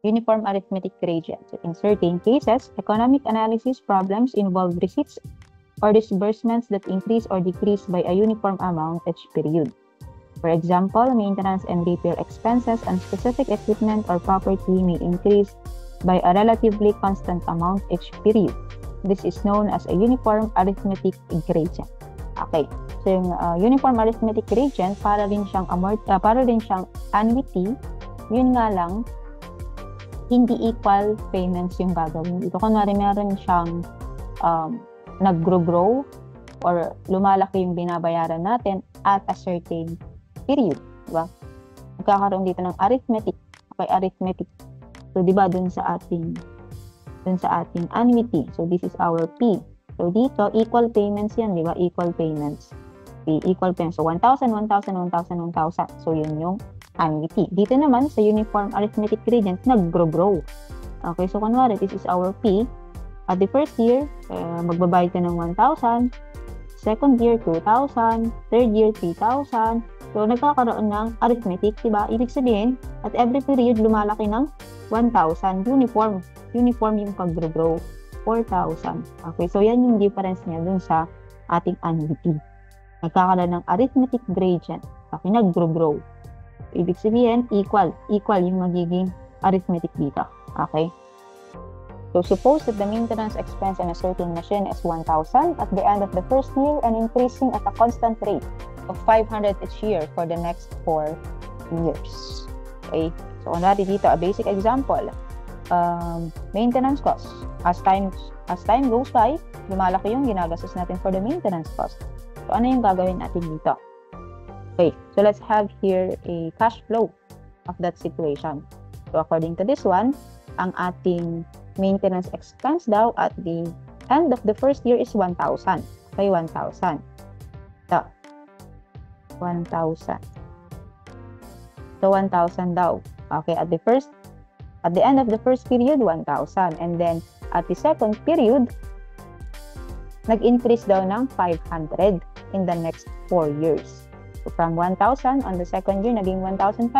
uniform arithmetic gradient. So in certain cases, economic analysis problems involve receipts or disbursements that increase or decrease by a uniform amount each period. For example, maintenance and repair expenses on specific equipment or property may increase by a relatively constant amount each period. This is known as a uniform arithmetic gradient. Okay. So yung uniform arithmetic gradient, para rin siyang annuity, yun nga lang, hindi equal payments yung gagawin. Ito kunwari meron siyang nag-grow or lumalaki yung binabayaran natin at a certain period, diba? Magkakaroon dito ng arithmetic. Okay, arithmetic. So, diba, dun sa ating annuity. So, this is our P. So, dito, equal payments yan, diba? Equal payments. P, equal payments. So, 1,000, 1,000, 1,000, 1,000. So, yun yung annuity. Dito naman, sa uniform arithmetic gradient, nag-grow. Okay, so, kunwari, this is our P. At the first year, magbabayad ka ng 1,000. Second year, 2,000. Third year, 3,000. So, nagkakaroon ng arithmetic, diba? Ibig sabihin, at every period, lumalaki ng 1,000. Uniform. Uniform yung pag-grow. 4,000. Okay, so yan yung difference niya dun sa ating annuity. Nagkakaroon ng arithmetic gradient. Okay, nag-grow. Ibig sabihin, equal. Equal yung magiging arithmetic dito. Okay? So, suppose that the maintenance expense on a certain machine is 1,000 at the end of the first year and increasing at a constant rate of 500 each year for the next 4 years. Okay? So, kunwari dito, a basic example. Maintenance costs. As time goes by, lumalaki yung ginagastos natin for the maintenance cost. So, ano yung gagawin natin dito? Okay, so let's have here a cash flow of that situation. So, according to this one, ang ating maintenance expense daw at the end of the first year is 1,000. Okay, 1,000. So, 1,000. So, 1,000 daw. Okay, at the end of the first period, 1,000. And then, at the second period, nag-increase daw ng 500 in the next 4 years. So, from 1,000, on the second year, naging 1,500.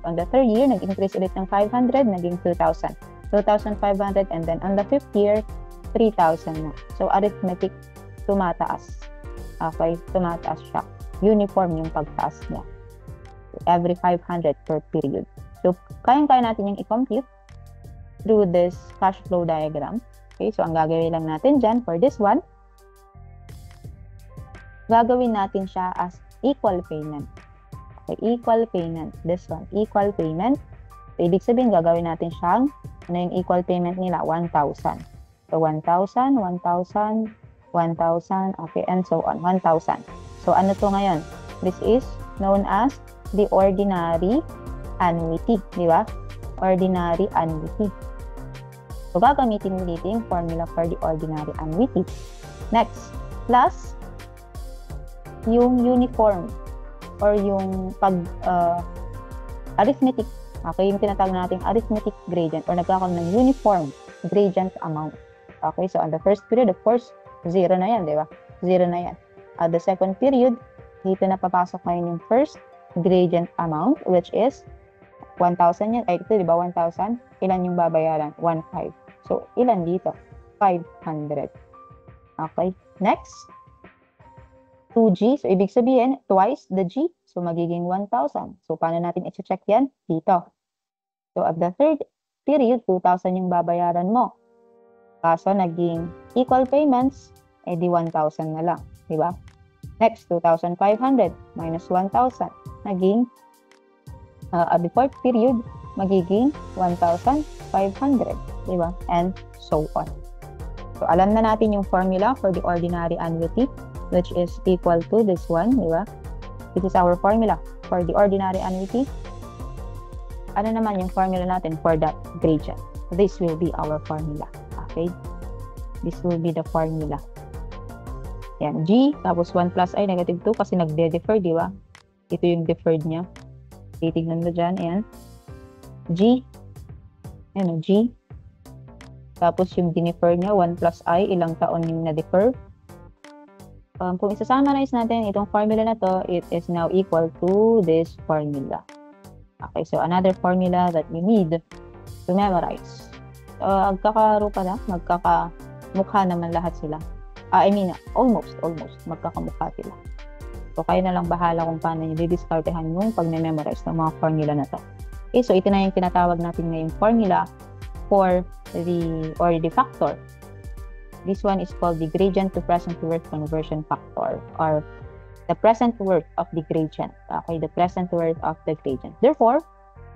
On the third year, nag-increase ulit ng 500, naging 2,000. 2,500, and then on the fifth year, 3,000 na. So, arithmetic, tumataas. Okay, tumataas siya. Uniform yung pagtaas niya. So, every 500 per period. So, kayang-kaya natin yung i-compute through this cash flow diagram. Okay, so ang gagawin lang natin dyan for this one, gagawin natin siya as equal payment. Okay, equal payment. This one, equal payment. So, ibig sabihin, gagawin natin siyang, ano yung equal payment nila? 1,000. So, 1,000, 1,000, 1,000, okay, and so on, 1,000. So, ano to ngayon? This is known as the ordinary annuity, di ba? Ordinary annuity. So, gagamitin mo dito yung formula for the ordinary annuity. Next, plus yung uniform or yung arithmetic. Okay, yung tinatawag natin arithmetic gradient or nagkakaroon ng uniform gradient amount. Okay, so on the first period, of course, 0 na yan, di ba? 0 na yan. At the second period, dito na papasok ngayon yung first gradient amount, which is 1,000 yan. Ay, ito, di ba? 1,000. Ilan yung babayaran? 1,500. So, ilan dito? 500. Okay, next. 2G. So, ibig sabihin, twice the G. So, magiging 1,000. So, paano natin i-check yan? Dito. So, at the third period, 2,000 yung babayaran mo. Kaso, naging equal payments, edi 1,000 na lang. Diba? Next, 2,500 minus 1,000. Naging, at the fourth period, magiging 1,500. Diba? And so on. So, alam na natin yung formula for the ordinary annuity, which is equal to this one, di ba? This is our formula for the ordinary annuity. Ano naman yung formula natin for that gradient? This will be our formula. Okay? This will be the formula. Yan, G, tapos 1 plus I, negative 2, kasi nagde-defer, di ba? Ito yung deferred niya. Titignan mo dyan, ayan. G, ayan, G. Tapos yung dinefer niya, 1 plus I, ilang taon yung na-defer. Kung isa-summarize natin itong formula na to, it is now equal to this formula. Okay, so another formula that you need to memorize. Magkakamukha naman lahat sila. Almost magkakamukha sila. So, kayo na lang bahala kung paano nyo didiskartehan yung pag-memorize ng mga formula na to. Okay, so ito na yung tinatawag natin ngayong formula for the factor. This one is called the gradient to present worth conversion factor, or the present worth of the gradient. Okay, the present worth of the gradient. Therefore,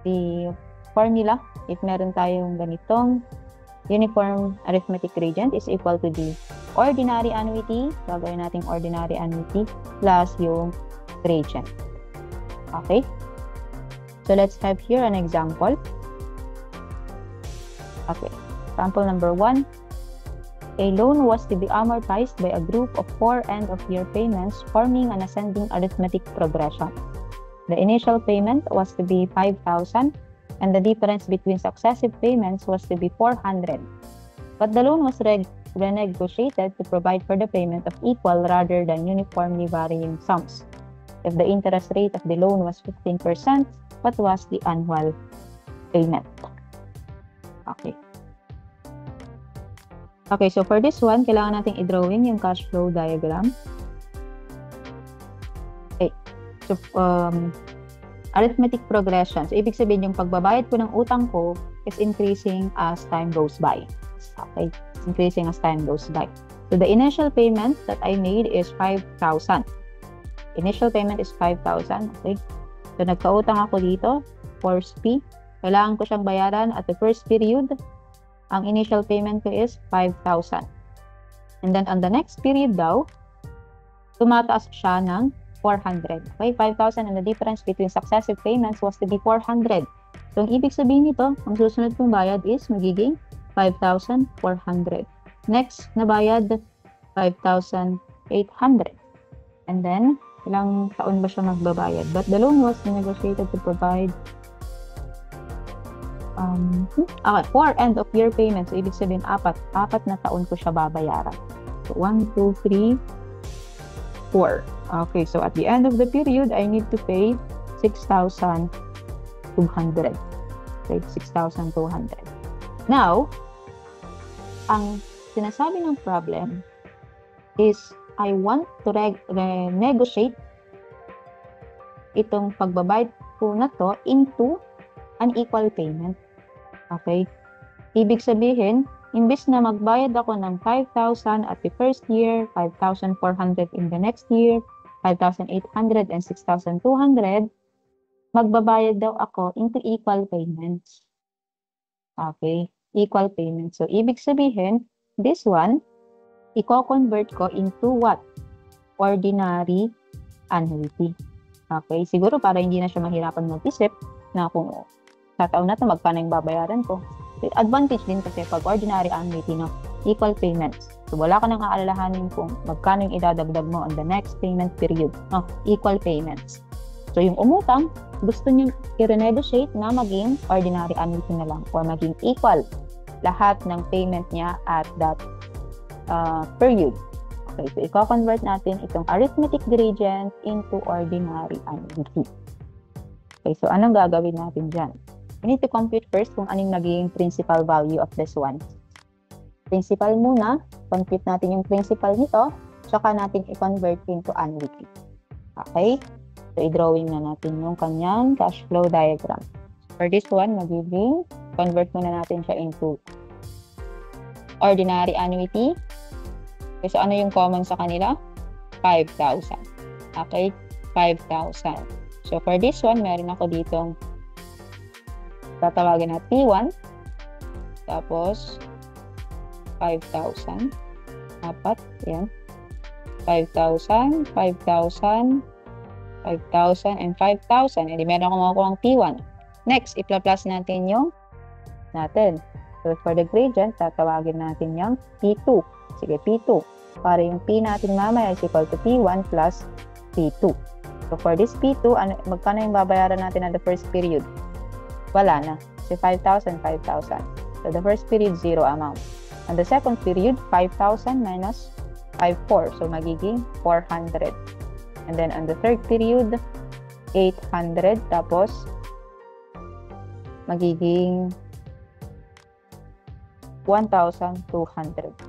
the formula, if meron tayong ganitong uniform arithmetic gradient, is equal to the ordinary annuity, gagawin natin ordinary annuity, plus yung gradient. Okay? So, let's have here an example. Okay. Example number 1. A loan was to be amortized by a group of 4 end-of-year payments forming an ascending arithmetic progression. The initial payment was to be 5,000 and the difference between successive payments was to be 400. But the loan was renegotiated to provide for the payment of equal rather than uniformly varying sums. If the interest rate of the loan was 15%, what was the annual payment? Okay. Okay, so for this one, kailangan natin i-drawing yung cash flow diagram. Okay. So, arithmetic progression. So, ibig sabihin yung pagbabayad ko ng utang ko is increasing as time goes by. Okay, it's increasing as time goes by. So, the initial payment that I made is 5,000. Initial payment is 5,000. Okay. So, nagkautang ako dito, course P. Kailangan ko siyang bayaran at the first period. Ang initial payment ko is 5,000. And then, on the next period daw, tumataas siya ng 400. Okay, 5,000 and the difference between successive payments was to be 400. So, ang ibig sabihin nito, ang susunod kong bayad is magiging 5,400. Next na bayad, 5,800. And then, ilang taon ba siya magbabayad? But the loan was negotiated to provide 4 end-of-year payments. So, ibig sabihin, 4 na taon ko siya babayaran. So, 1, 2, 3, 4. Okay, so at the end of the period, I need to pay 6,200. Okay, 6,200. Now, ang sinasabi ng problem is I want to negotiate itong pagbabayad ko na to into an equal payment. Okay? Ibig sabihin, imbes na magbayad ako ng 5,000 at the first year, 5,400 in the next year, 5,800 and 6,200, magbabayad daw ako into equal payments. Okay? Equal payments. So, ibig sabihin, this one, i-convert ko into what? Ordinary annuity. Okay? Siguro para hindi na siya mahirapan mag-isip na kung sa taon na ito, magkano yung babayaran ko. Advantage din kasi pag ordinary annuity, no? Equal payments. So, wala ka nang aalalahanin kung magkano yung idadagdag mo on the next payment period. No? Equal payments. So, yung umutang, gusto nyo i-renegotiate na maging ordinary annuity na lang or maging equal lahat ng payment niya at that period. Okay, so i-convert natin itong arithmetic gradient into ordinary annuity. Okay, so anong gagawin natin dyan? We need to compute first kung anong naging principal value of this one. Principal muna, compute natin yung principal nito, saka natin i-convert into annuity. Okay? So, i-drawing na natin yung kanyang cash flow diagram. For this one, magiging, convert muna natin siya into ordinary annuity. Okay, so, ano yung common sa kanila? 5,000. Okay? 5,000. So, for this one, meron ako ditong tatawagin na T1. Tapos, 5,000. Apat. Yan. 5,000, 5,000, 5,000, and 5,000. Hindi meron akong makukuha ng T1. Next, i-plus natin yung natin. So, for the gradient, tatawagin natin yung P2. Sige, P2. Para yung P natin mamaya is equal to P1 plus P2. So, for this P2, magkano yung babayaran natin at the first period? Wala na. So, 5,000, 5,000. So, the first period, 0 amount. And the second period, 5,000 minus 5,4. So, magiging 400. And then, on the third period, 800. Tapos, magiging 1,200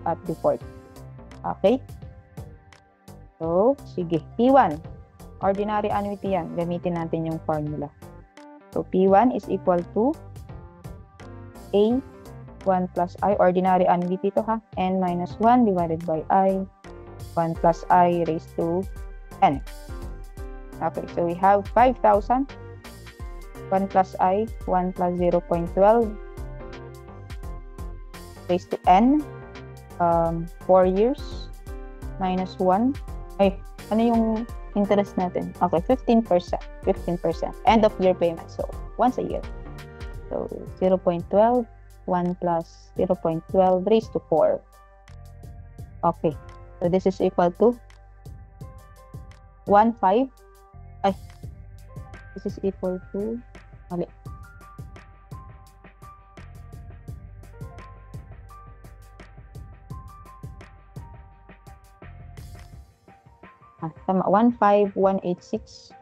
at default. Okay? So, sige. P1. Ordinary annuity yan. Gamitin natin yung formula. So, P1 is equal to A 1 plus I. Ordinary annuity to ha. N minus 1 divided by I. 1 plus I raised to N. Okay. So, we have 5,000. 1 plus I. 1 plus 0.12 raised to N. 4 years. Minus 1. Ay, ano yung interest natin? Okay, 15%. 15%. End of year payment. So, once a year. So, 0.12. 1 plus 0.12 raised to 4. Okay. So, this is equal to 1.5. Ay, this is equal to, mali. Tama, 15186.746.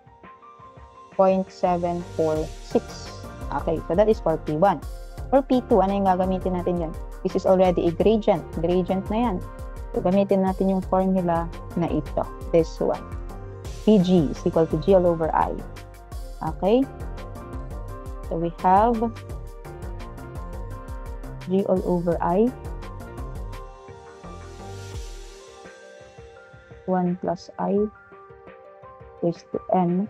Okay, so that is for P1. For P2, ano yung gagamitin natin yan? This is already a gradient. Gradient na yan. So, gamitin natin yung formula na ito. This one. PG is equal to G all over I. Okay? So, we have G all over I. 1 plus I raised to N.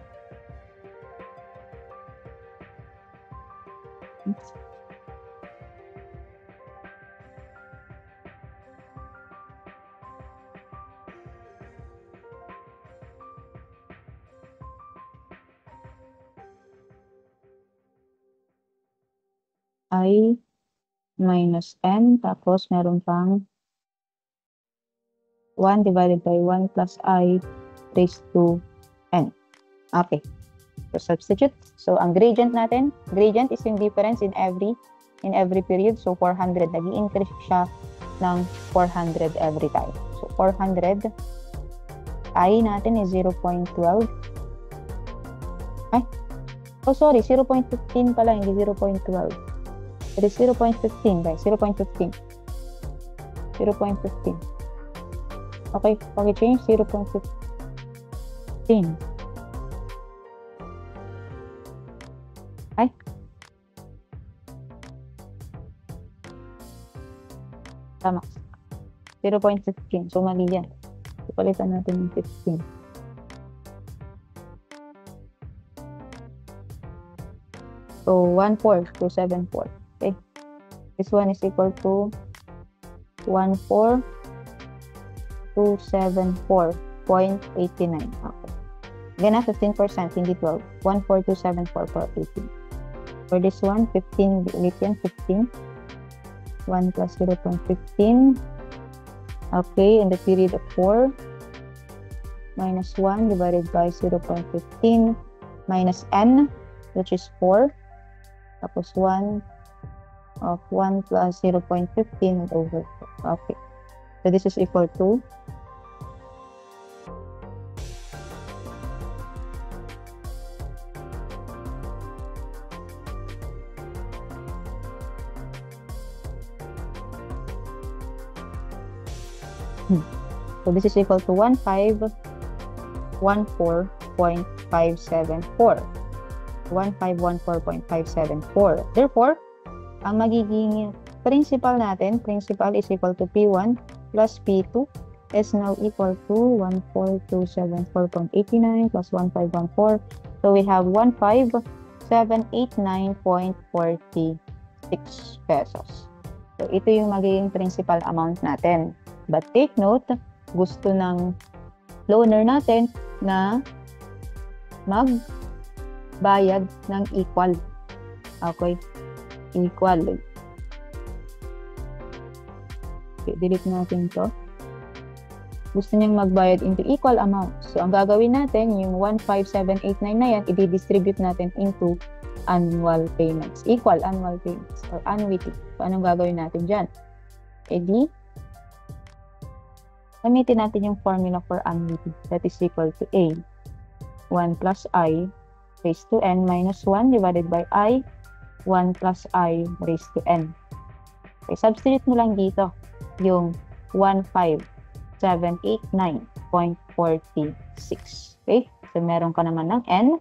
I minus N, tapos meron pang 1 divided by 1 plus I raised to N. Okay. So, substitute. So, ang gradient natin, gradient is yung difference in every period. So, 400. Nag-i-increase siya ng 400 every time. So, 400. I natin is 0.12. Ay. Oh, sorry. 0.15 pala, hindi 0.12. It is 0.15 guys. 0.15. 0.15. Okay, change 0.15. Ay. Tama. 0.15. So, mali yan. Palitan natin yung 15. So, 14274. Okay. This one is equal to 14274.89. Okay. Again, 15%, hindi 12. 14274.18. For this one, 15, ulit yan, 15. 1 plus 0.15. Okay, in the period of 4, minus 1 divided by 0.15 minus n, which is 4. Tapos 1 of 1 plus 0.15 over 4. Okay. So this is equal to So this is equal to 1514.574. 1514.574. Therefore, ang magiging principal natin, principal is equal to P1 plus P2 is now equal to 14274.89 plus 1514. So we have 15789.46 pesos. So ito yung magiging principal amount natin. But take note, gusto ng loaner natin na magbayad ng equal. Okay? Equal. Okay, delete natin to. Gusto niyang magbayad into equal amount. So, ang gagawin natin, yung 15789 na yan, i-distribute natin into annual payments. Equal annual payments or annuity. So, anong gagawin natin dyan? Edi, gamitin natin yung formula for annuity. That is equal to A. 1 plus I raised to N minus 1 divided by I. 1 plus I raised to N. Okay, substitute mo lang dito yung 15789.46. Okay? So, meron ka naman ng n.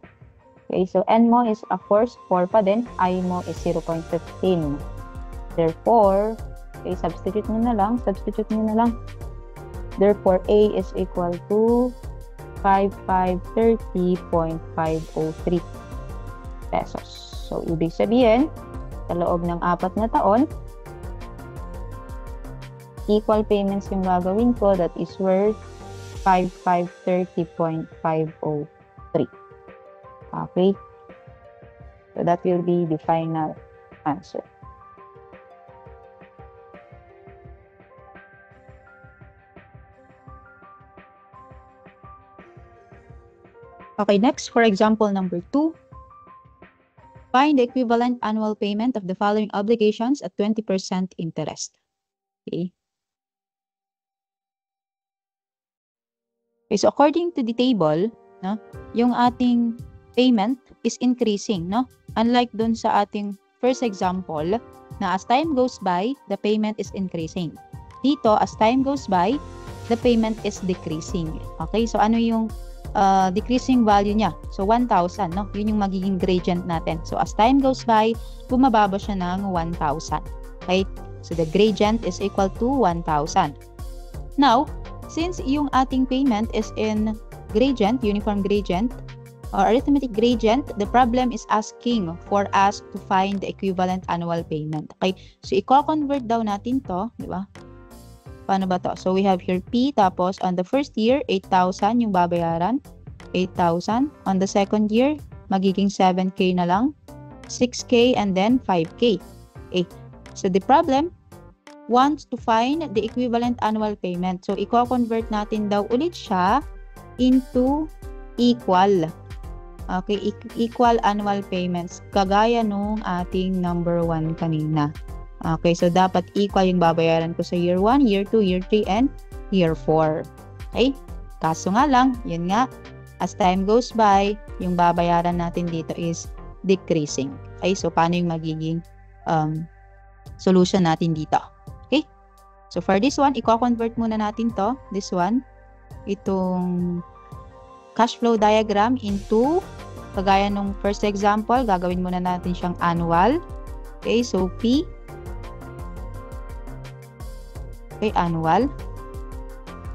Okay, so n mo is, of course, 4 pa din. I mo is 0.15. Therefore, okay, substitute nyo na lang. Therefore, A is equal to 5530.503 pesos. So, ibig sabihin, sa loob ng 4 na taon, equal payments yung gagawin ko, that is worth 5530.503. Okay? So, that will be the final answer. Okay, next, for example number 2, find the equivalent annual payment of the following obligations at 20% interest. Okay. Okay, so according to the table, no, yung ating payment is increasing, no? Unlike dun sa ating first example, na as time goes by, the payment is increasing. Dito, as time goes by, the payment is decreasing. Okay, so ano yung decreasing value niya? So 1,000, no? Yun yung magiging gradient natin. So as time goes by, bumababa siya ng 1,000. Okay? So the gradient is equal to 1,000. Now, since yung ating payment is in gradient, uniform gradient, or arithmetic gradient, the problem is asking for us to find the equivalent annual payment. Okay? So i-convert daw natin to, di ba? Paano ba to? So we have here P, tapos on the first year, 8,000 yung babayaran. 8,000. On the second year, magiging 7K na lang. 6K and then 5K. Okay. So the problem wants to find the equivalent annual payment. So i-convert natin daw ulit siya into equal. Okay, equal annual payments. Kagaya nung ating number 1 kanina. Okay, so dapat equal yung babayaran ko sa year 1, year 2, year 3, and year 4. Okay? Kaso nga lang, yun nga, as time goes by, yung babayaran natin dito is decreasing. Okay, so paano yung magiging solution natin dito? Okay? So for this one, i-convert muna natin to, this one, itong cash flow diagram into, kagaya nung first example, gagawin muna natin siyang annual. Okay, so P, okay, annual.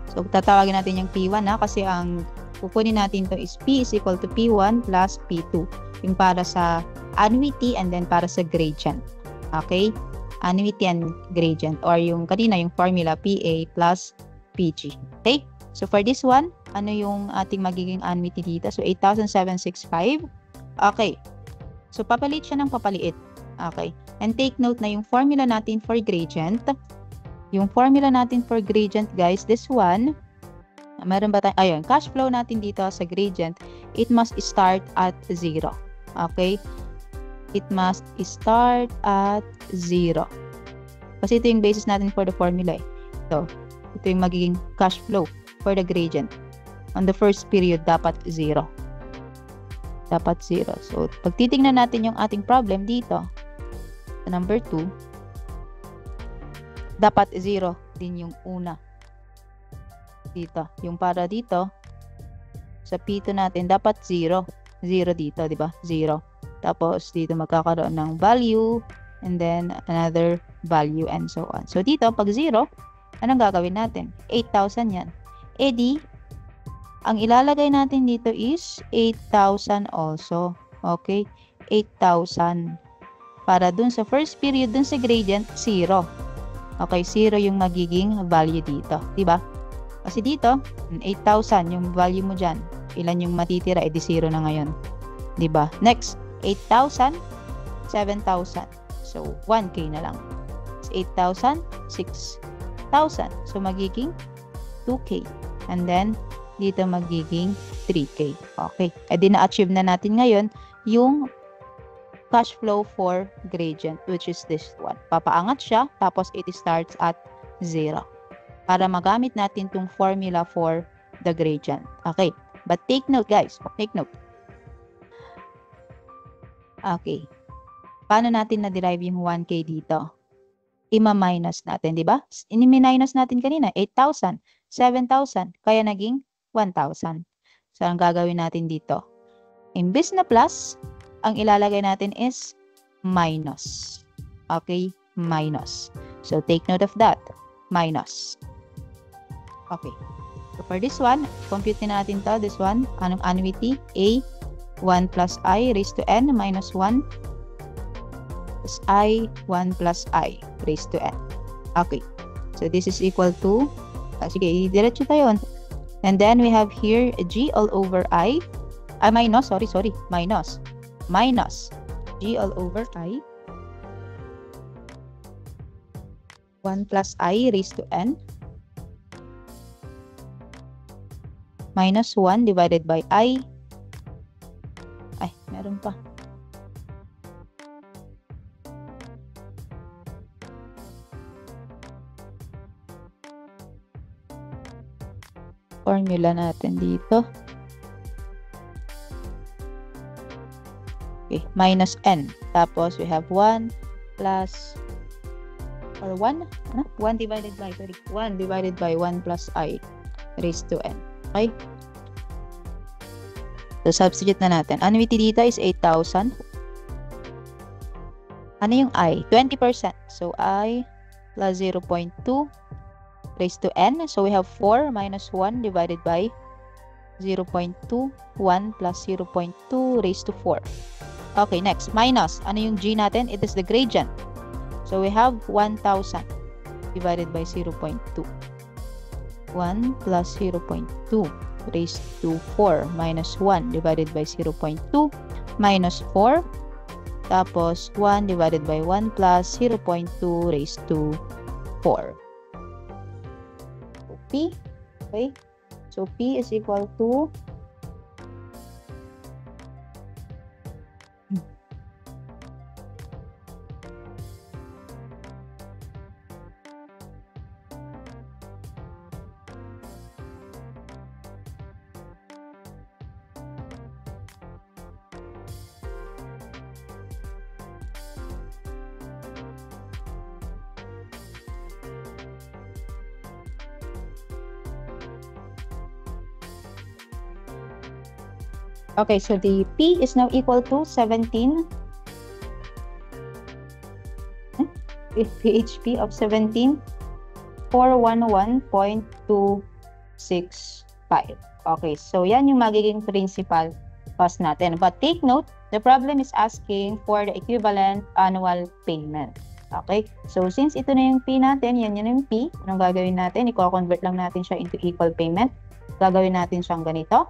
So, tatawagin natin yung P1 kasi ang kukunin natin to is P is equal to P1 plus P2. Yung para sa annuity and then para sa gradient. Okay? Annuity and gradient, or yung kanina yung formula PA plus PG. Okay? So, for this one, ano yung ating magiging annuity dito? So, 8,765. Okay. So, papalit siya ng papaliit. Okay. And take note na yung formula natin for gradient, yung formula natin for gradient, guys, this one, meron ba tayo? Ayun, cash flow natin dito sa gradient, it must start at 0. Okay? It must start at 0. Kasi ito yung basis natin for the formula. So, ito yung magiging cash flow for the gradient. On the first period, dapat 0. Dapat 0. So, pag titingnan natin yung ating problem dito, sa number 2, dapat 0 din yung una. Dito. Yung para dito, sa P2 natin, dapat 0. 0 dito, di ba? 0. Tapos, dito magkakaroon ng value, and then another value, and so on. So, dito, pag 0, anong gagawin natin? 8,000 yan. Eh di, ang ilalagay natin dito is 8,000 also. Okay? 8,000. Para dun sa first period, dun sa gradient, 0. Okay, 0 yung magiging value dito. Diba? Kasi dito, 8,000 yung value mo dyan. Ilan yung matitira? Di 0 na ngayon. Diba? Next, 8,000, 7,000. So, 1K na lang. 8,000, 6,000. So, magiging 2K. And then, dito magiging 3K. Okay. E di na-achieve na natin ngayon yung cash flow for gradient, which is this one. Papaangat siya, tapos it starts at 0. Para magamit natin tong formula for the gradient. Okay. But take note, guys. Take note. Okay. Paano natin na-derive yung 1K dito? ima-minus natin, di ba? Ini-minus natin kanina, 8,000, 7,000, kaya naging 1,000. So, ang gagawin natin dito, imbis na plus, ang ilalagay natin is minus. Okay? Minus. So, take note of that. Minus. Okay. So, for this one, compute na natin to. This one, anong annuity? A, 1 plus I raised to n minus 1 plus I, 1 plus I raised to n. Okay. So, this is equal to, sige, diretso tayo. And then, we have here G all over I. Minus, sorry, minus. Minus G all over I. 1 plus I raised to n. Minus 1 divided by I. Ay, meron pa. Formula natin dito. Okay, minus n. Tapos, we have 1 plus, or 1? Ano? 1 divided by 1 plus I raised to n. Okay? So, substitute na natin. Annuity dito is 8,000. Ano yung I? 20%. So, I plus 0.2 raised to n. So, we have 4 minus 1 divided by 0.2. 1 plus 0.2 raised to 4. Okay, next. Minus. Ano yung G natin? It is the gradient. So, we have 1,000 divided by 0.2. 1 plus 0.2 raised to 4 minus 1 divided by 0.2 minus 4. Tapos, 1 divided by 1 plus 0.2 raised to 4. So, P. Okay. So, P is equal to okay, so the P is now equal to 17. PHP of 17,411.265. Okay, so yan yung magiging principal cost natin. But take note, the problem is asking for the equivalent annual payment. Okay, so since ito na yung P natin, yan yung P, anong gagawin natin? I-convert lang natin siya into equal payment. Gagawin natin siyang ganito.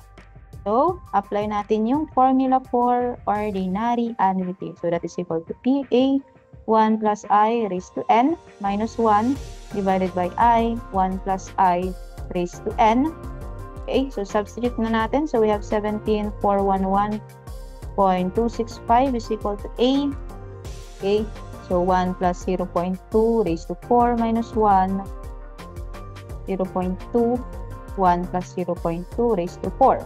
So, apply natin yung formula for ordinary annuity. So, that is equal to PA 1 plus I raised to n minus 1 divided by I 1 plus I raised to n. Okay, so substitute na natin. So, we have 17,411.265 is equal to A. Okay, so 1 plus 0.2 raised to 4 minus 1, 0.2, 1 plus 0.2 raised to 4.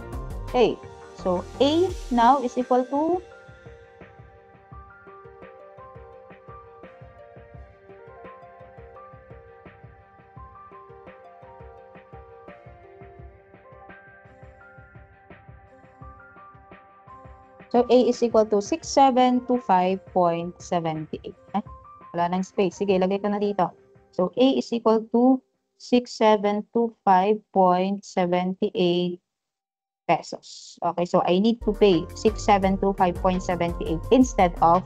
Okay, so A now is equal to A is equal to 6725.78. Wala nang space. Sige, lagay ko na dito. So A is equal to 6725.78 pesos. Okay, so I need to pay 6725.78 instead of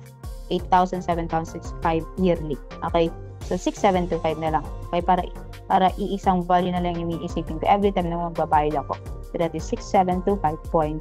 8,765 yearly. Okay, so 6725 na lang. Okay, para iisang value na lang yung iisipin ko every time na magbabayad ako. So that is 6725.78.